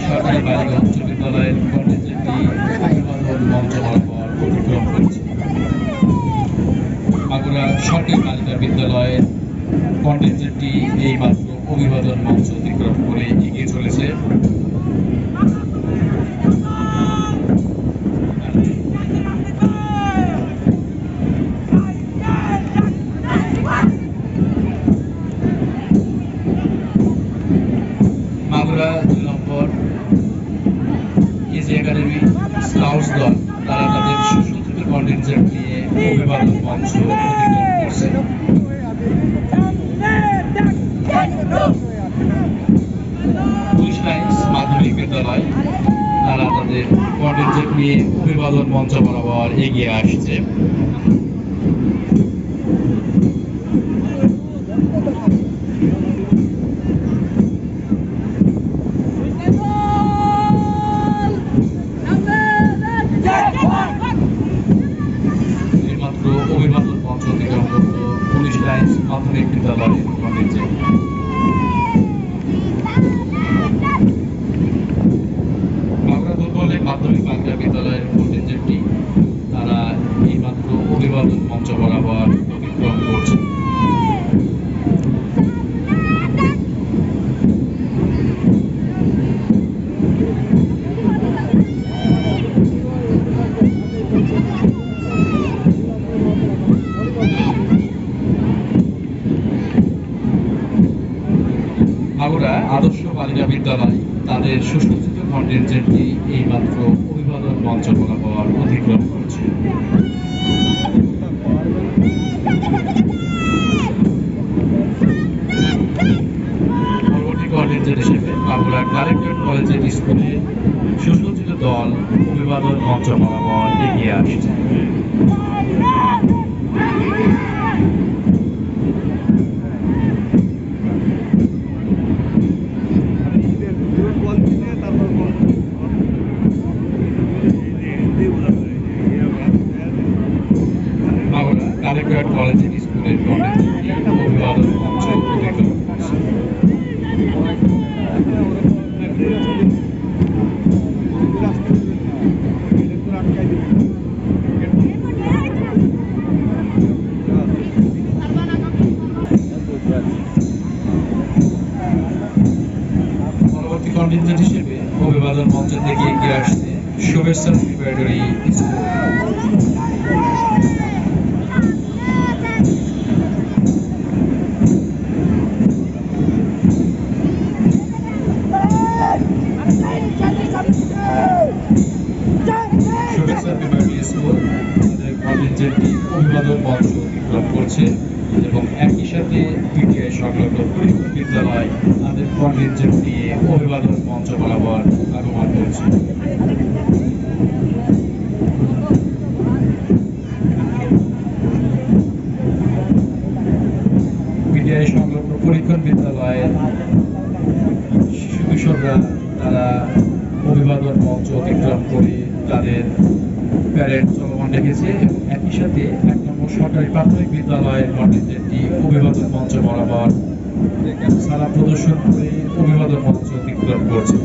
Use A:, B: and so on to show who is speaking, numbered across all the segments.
A: সরকারি বালিকা উচ্চ বিদ্যালয়ের কলেজে মঞ্চ বরাবর অতিক্রম করছে। মাগুরা সরকারি বালিকা বিদ্যালয়ের কন্টেন্টটি এই মাত্র অভিবাদন মঞ্চ অতিক্রম করে এগিয়ে চলেছে। মাগুরা 2 নম্বর ইজি একাডেমি স্কাউটস দল তারা তাদের সুসজ্জিত কন্টেন্ট নিয়ে অভিবাদন মঞ্চ অতিক্রম করছে। পুলিশ লাইন্স মাধ্যমিক বিদ্যালয় তারা তাদের কন্টেন্ট নিয়ে অভিবাদন মঞ্চ বরাবর এগিয়ে আসছে। অভিবাদন মঞ্চ অতিক্রম করত পুলিশ লাইন্স মাধ্যমিক বিদ্যালয়ের কলেজে। মাগুরা দুর্বলে মাধ্যমিক বালিকা বিদ্যালয়ের কলেজটি তারা এই মাত্র অভিবাদন মঞ্চ বরাবর অতিক্রম করছে। মাগুরা আদর্শ বালিকা বিদ্যালয় তাদের সুসজ্জিত কন্টেন্টটি এই মাত্র অভিবাদন মঞ্চ বরাবর অতিক্রম করছে। পরবর্তী কন্টেন্ট হিসেবে মাগুরা কালেক্টরেট কলেজের স্কুলে সুসজ্জিত দল অভিবাদন মঞ্চ বরাবর এগিয়ে আসছে। কালেক্টরেট কলেজের স্কুলের কন্টেন্টটি অভিবাদন মঞ্চ অতিক্রম করছে। পরবর্তী কন্টেন্ট হিসেবে অভিবাদন মঞ্চ থেকে এগিয়ে আসছে শুভেচ্ছা প্রিপারেটরি স্কুল। অভিবাদন মঞ্চ অতিক্রম করছে এবং একই সাথে পিটিআই সংলগ্ন বিদ্যালয় তাদের কন্টেন্ট নিয়ে অভিবাদন মঞ্চ বরাবর আগমন করছে। পিটিআই সংলগ্ন পরীক্ষণ বিদ্যালয়ের শিশু কিশোররা তারা অভিবাদন মঞ্চ অতিক্রম করে তাদের প্যারেড চলমান রেখেছে এবং একই সাথে 1 নম্বর সরকারি প্রাথমিক বিদ্যালয়ের কন্টেন্টটি অভিবাদন মঞ্চ বরাবর সারা প্রদর্শন করে অভিবাদন মঞ্চ অতিক্রম করছে।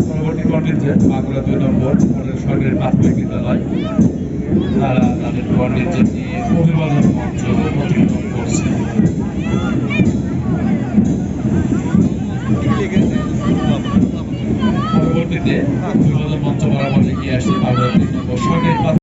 A: পরবর্তী কন্টেন্ট মাগুরা 2 নম্বর সরকারি প্রাথমিক বিদ্যালয় তারা তাদের কন্টেন্ট নিয়ে অভিবাদন মঞ্চ অতিক্রম করছে। পরবর্তীতে অভিবাদন মঞ্চ বরাবর এগিয়ে আসছে মাগুরা 2 নম্বর সরকারি